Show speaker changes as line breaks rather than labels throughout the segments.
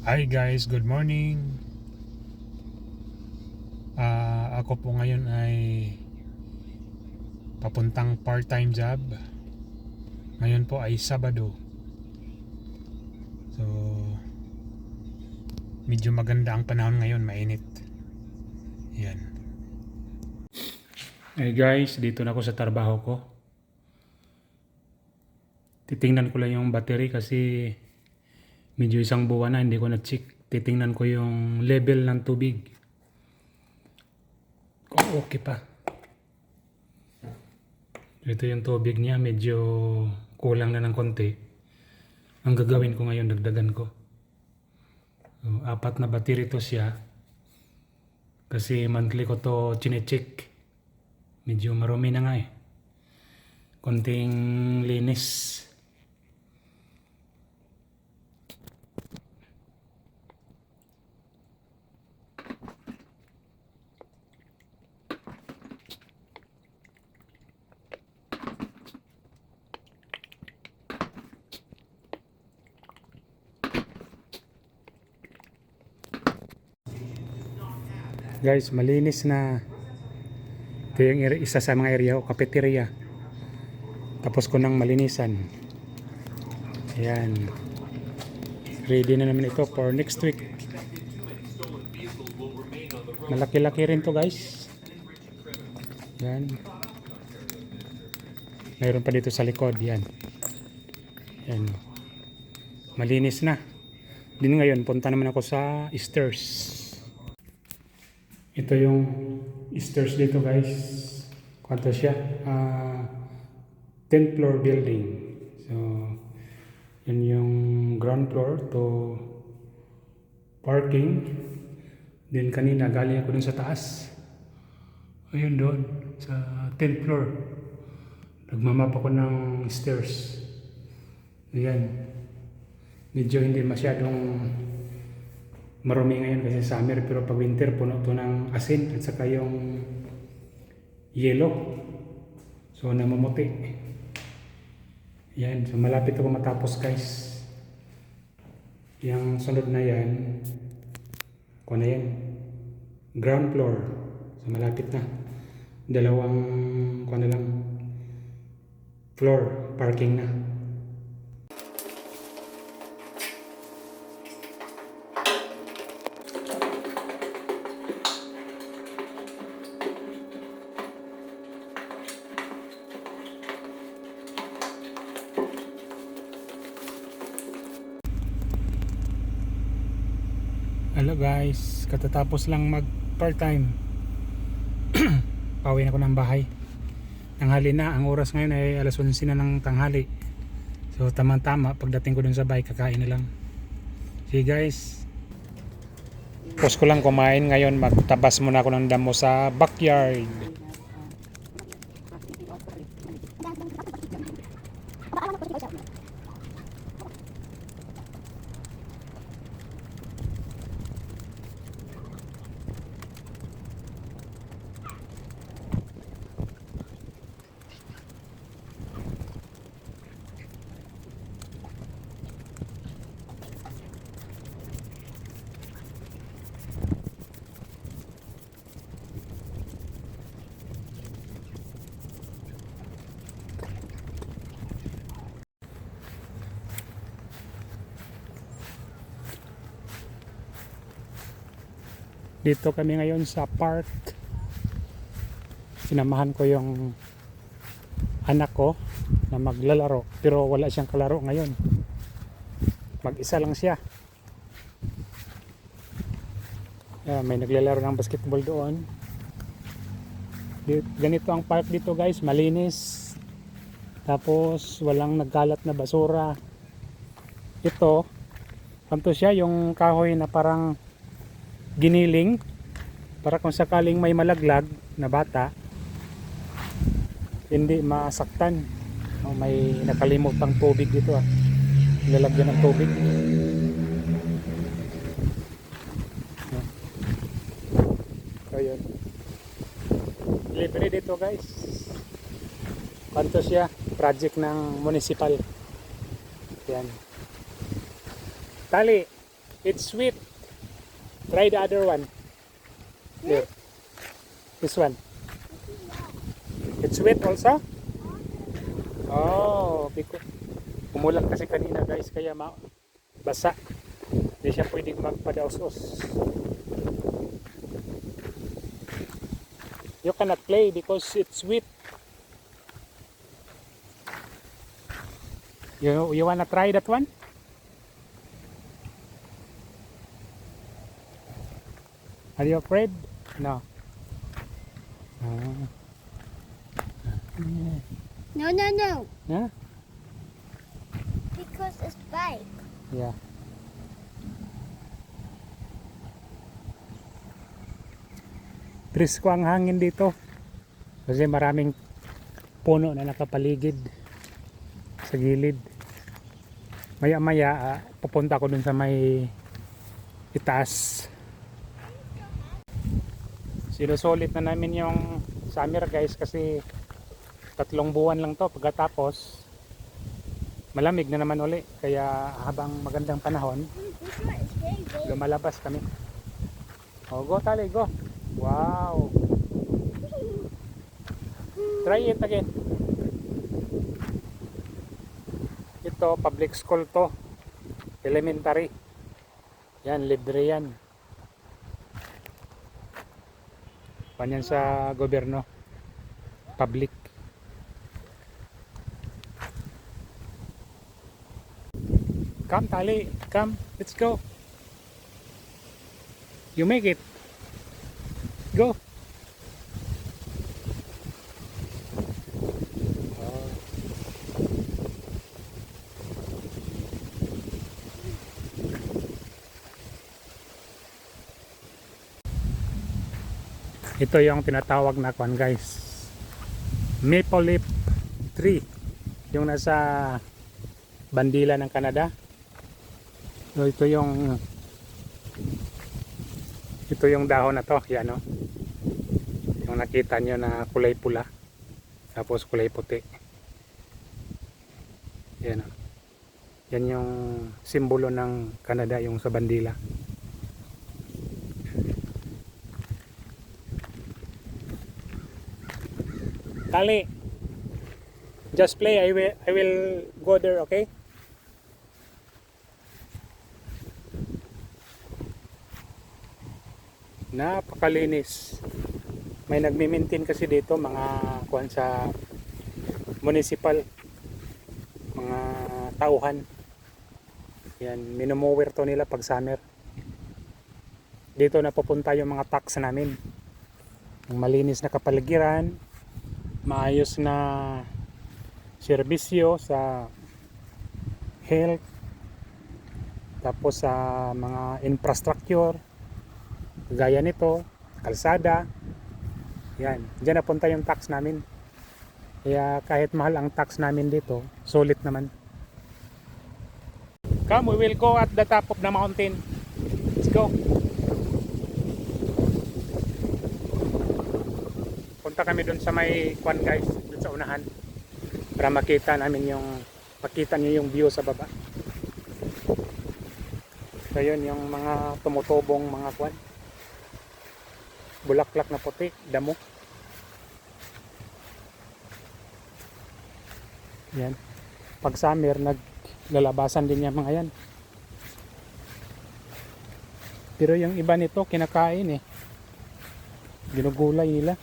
Hi guys, good morning. Ako po ngayon ay papuntang part-time job. Ngayon po ay Sabado. So, medyo maganda ang panahon ngayon, mainit. Yan. Hey guys, dito na ako sa trabaho ko. Titingnan ko lang yung battery kasi medyo isang buwan na hindi ko na-check. Titingnan ko yung level ng tubig. Kung okay pa. Ito yung tubig niya, medyo kulang na ng konti. Ang gagawin ko ngayon, dagdagan ko. So, 4 na battery to siya. Kasi monthly ko to chine-check. Medyo marumi na nga eh. Konting linis. Guys, malinis na. Ito yung isa sa mga area o cafeteria. Tapos ko nang malinisan. Ayan. Ready na naman ito for next week. Malaki-laki rin to guys. Ayan. Mayroon pa dito sa likod. Ayan. Ayan. Malinis na. Din ngayon, punta naman ako sa stairs. Ito yung stairs dito guys. Kwanto siya? 10th floor building. So, yun yung ground floor to parking. Then kanina galing ako dun sa taas. Ayun doon sa 10th floor. Nagmamap ako ng stairs. Ayan. Medyo hindi masyadong marumi ngayon kasi summer, pero pag winter puno to ng asin at saka yung yellow. So namamuti. Yan, so malapit ako matapos guys. Yung sunod na yan, kung na yan, ground floor. So malapit na. Dalawang kung na lang floor, parking na. Hello guys, katatapos lang mag part-time. Pauwi na ako ng bahay. Tanghali na, ang oras ngayon ay alas 11 na ng tanghali. So tama-tama, pagdating ko dun sa bahay, kakain na lang. See guys, pause ko lang kumain ngayon, magtabas muna ako ng damo sa backyard. Dito kami ngayon sa park. Sinamahan ko yung anak ko na maglalaro, pero wala siyang kalaro ngayon. Mag-isa lang siya. May naglalaro ng basketball doon. Ganito ang park dito guys, malinis. Tapos walang nagkalat na basura. Ito, kanto siya yung kahoy na parang giniling para kung sakaling may malaglag na bata hindi masaktan. May nakalimutang tubig dito nilalagyan ng tubig. So yun, libre dito guys. Kanto siya, project ng municipal. Yan, tali It's sweet. Try the other one. Here. This one. It's sweet also? Oh, because umulan kasi kanina guys, kaya basa. Hindi siya pwedeng magpadaos-os. You cannot play because it's sweet. You wanna try that one? Are you afraid? No.
No, no, no.
Yeah?
Because it's bike.
Yeah. Presko ang hangin dito. Kasi maraming puno na nakapaligid sa gilid. Maya-maya, pupunta ko dun sa may itaas. Sinusulit na namin yung summer guys kasi 3 buwan lang to. Pagkatapos malamig na naman uli. Kaya habang magandang panahon,
This one is very big.
lumalabas kami. Oh, go Tali, go. Wow. Try it again. Ito, public school to. Elementary. Yan, libre yan. Panyan sa gobyerno. Public. Come, Tali. Come. Let's go. You make it. Go. Ito yung tinatawag na kwan guys, maple leaf tree, yung nasa bandila ng Canada. So ito yung dahon na to, yan o, yung nakita nyo na kulay pula tapos kulay puti, yan o. Yan yung simbolo ng Canada, yung sa bandila. Tali, just play. I will go there, okay? Napakalinis. May nagmi-maintain kasi dito mga kuan sa municipal, mga tauhan. Yan, minomower to nila pag summer. Dito na pupunta yung mga tax namin. Ang malinis na kapaligiran, maayos na serbisyo sa health, tapos sa mga infrastructure gaya nito, kalsada. Yan, dyan napunta yung tax namin. Kaya kahit mahal ang tax namin dito, sulit naman. Come, we will go at the top of the mountain. Let's go. Punta kami dun sa may kwan guys, dun sa unahan, para makita niyo yung view sa baba. So yun yung mga tumutubong mga kwan, bulaklak na puti, damo. Yan, pag summer naglalabasan din yung mga yan. Pero yung iba nito kinakain eh, ginugulay nila.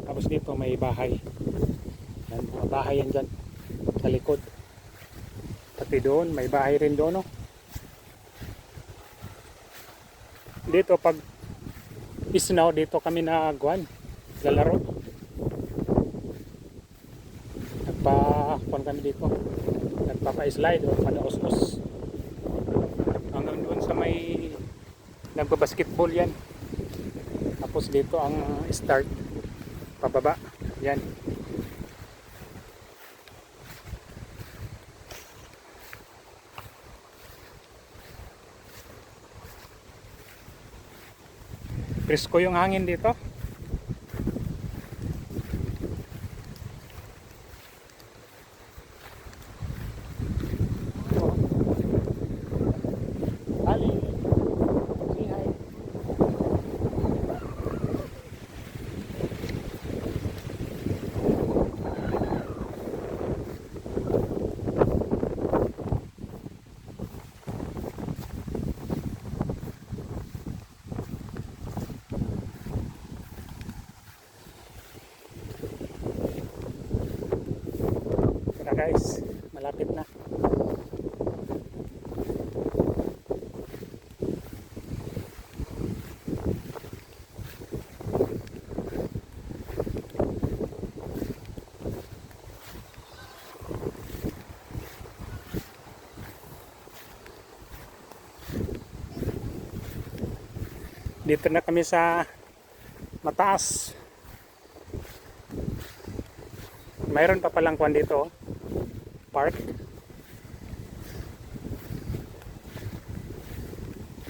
Tapos dito may bahay. Yan, mga bahay yan dyan sa likod. Pati doon, may bahay rin doon, no? Dito pag snow, dito kami lalaro. Nagpa-kuan kami dito. Nagpapa-slide o padaos-os. Hanggang doon sa may nagba-basketball yan. Tapos dito ang start. Pababa. Yan. Presko yung hangin dito. guys, malapit na. Dito na kami sa mataas. Mayroon pa palang kwan dito, park.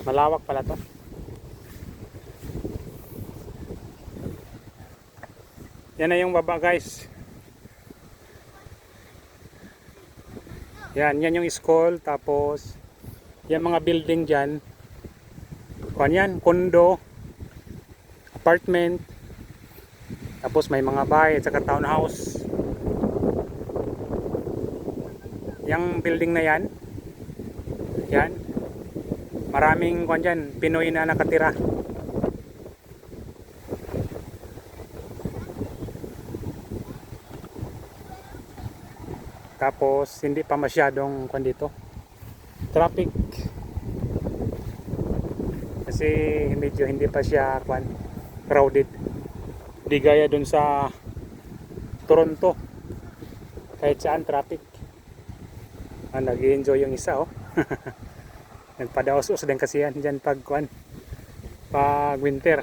Malawak pala to. Yan na yung baba guys. Yan yung school. Tapos yan mga building dyan. Kwan yan, condo, apartment. Tapos may mga bahay at saka townhouse. Yang building na yan, maraming kwan dyan, Pinoy na nakatira. Tapos hindi pa masyadong kwan dito, traffic. Kasi medyo hindi pa siya kwan, crowded. Di gaya dun sa Toronto, kahit saan traffic. Nag-enjoy yung isa oh. Nagpadaos-os din kasi yan dyan pag winter.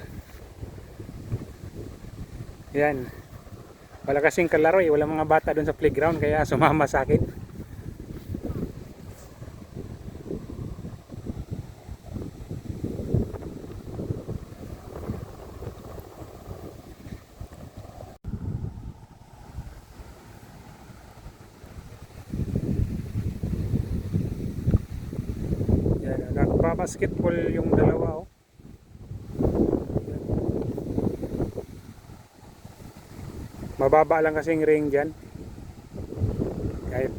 Yan, wala kasing kalaro eh, wala mga bata dun sa playground kaya sumama sa akin. Nagpa-basketball yung dalawa oh. Mababa lang kasing ring dyan. Kahit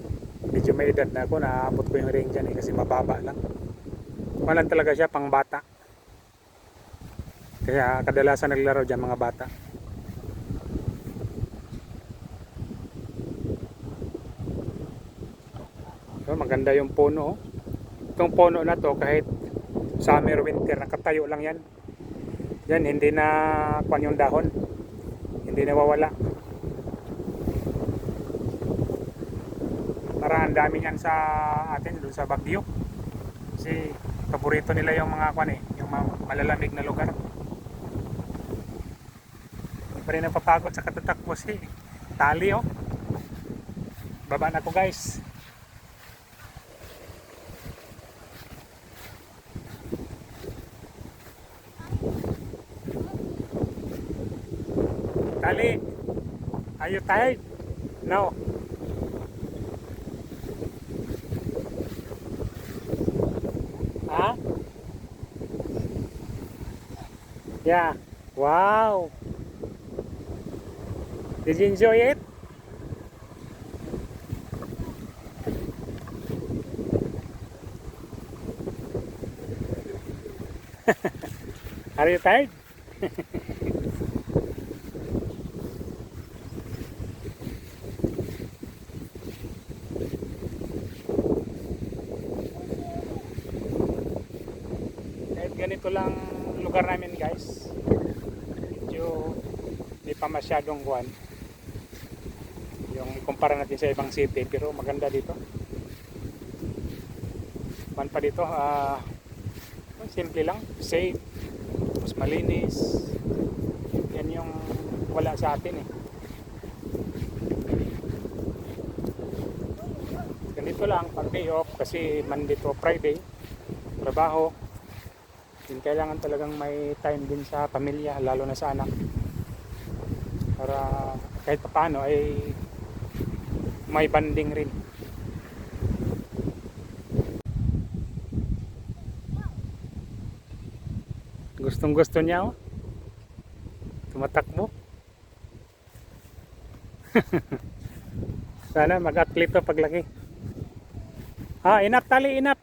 medyo may edad na ako, naabot ko yung ring dyan eh, kasi mababa lang. Walang talaga siya pang bata. Kaya kadalasan naglaro dyan mga bata. So, maganda yung puno oh. Itong puno na to kahit summer, winter, nakatayo lang yan. Yan, hindi na kwan yung dahon. Hindi nawawala. Para ang dami yan sa atin, doon sa Baguio. Kasi paborito nila yung mga kwan eh, yung malalamig na lugar. Hindi pa rin napapagod sa katatakbo si tali oh. Baba na ko guys. Tali, are you tired? No. Huh? Yeah. Wow. Did you enjoy it? Are you tired? Ganito lang lugar namin guys, medyo hindi pa masyadong guwan yung ikumpara natin sa ibang city, pero maganda dito. Man pa dito, simple lang, safe, mas malinis. Yan yung wala sa atin eh. Ganito lang pag day off, kasi Monday to Friday trabaho. Kailangan talagang may time din sa pamilya, lalo na sa anak, para kahit paano ay may banding rin. Gustong gusto niya oh, tumatakbo. Sana mag-athlete to paglaki. Enough tali, enough.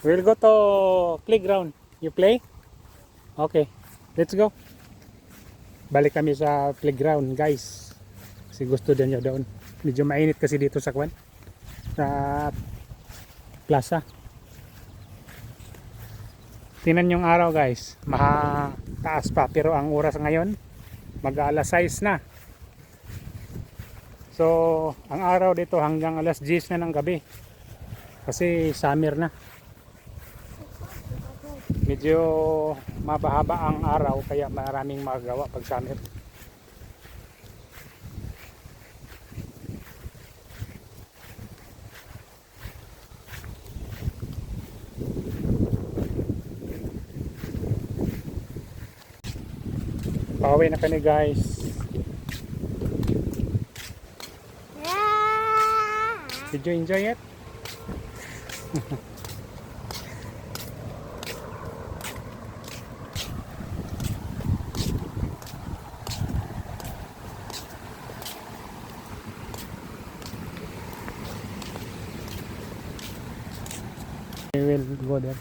We'll go to playground. You play? Okay. Let's go. Balik kami sa playground, guys. Kasi gusto din niya doon. Medyo mainit kasi dito sa kwan. Sa plaza. Tingnan yung araw, guys. Taas pa. Pero ang oras ngayon, mag-alas 6 na. So, ang araw dito hanggang alas 10 na ng gabi. Kasi summer na. Medyo mabahaba ang araw kaya maraming magagawa pag summer. Pauwi na kami, guys.
Yeah.
Did you enjoy it? We will go there.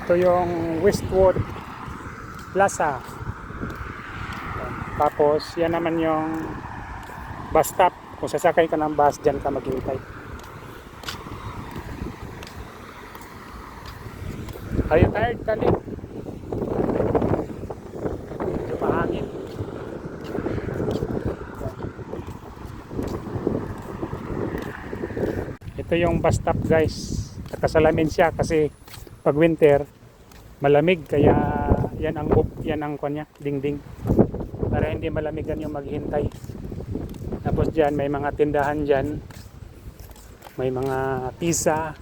Ito yung Westwood Plaza. Tapos yan naman yung bus stop. Kung sasakay ka ng bus, dyan ka maghintay. Are you tired, Kali? Medyo mahangin. Ito yung bus stop, guys. Nakasalamin siya kasi pag winter malamig kaya yan ang kanya, dingding. Para hindi malamigan yung maghintay. Tapos diyan may mga tindahan diyan. May mga pizza,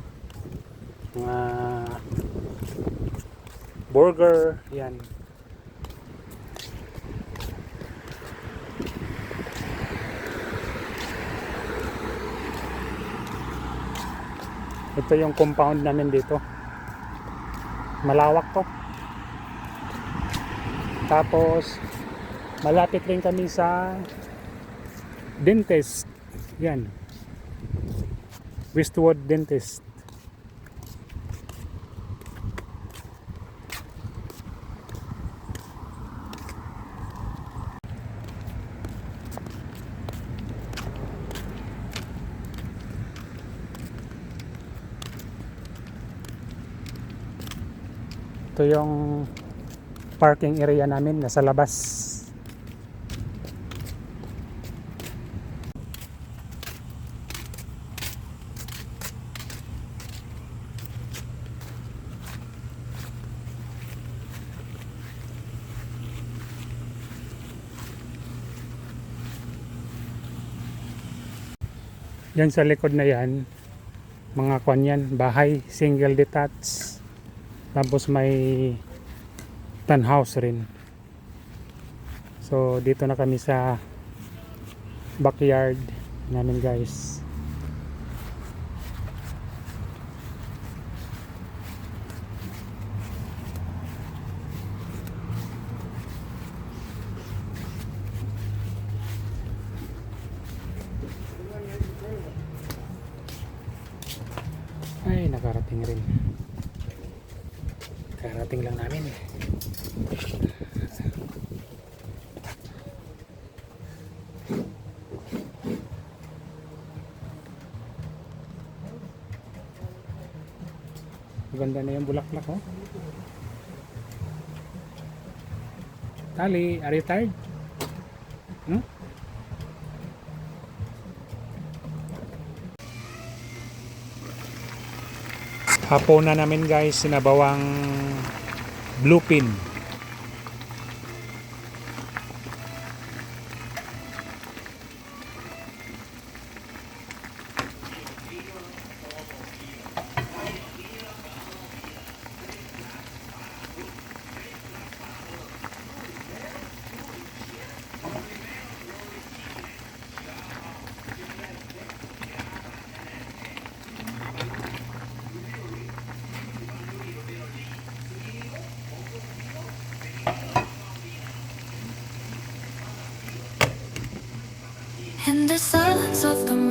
mga burger, yan. Ito yung compound namin dito. Malawak to. Tapos malapit rin kami sa dentist. Yan. Westwood Dentist. Ito yung parking area namin, nasa labas. Yan sa likod na yan, mga kwan yan, bahay, single detached. Tapos may tan house rin. So dito na kami sa backyard namin, guys. Ay, nakarating rin. Karating lang namin. Maganda na yung bulaklak, oh. Tali, are you tired? Hmm? Hapon na namin, guys, sinabawang bluefin.
silence of the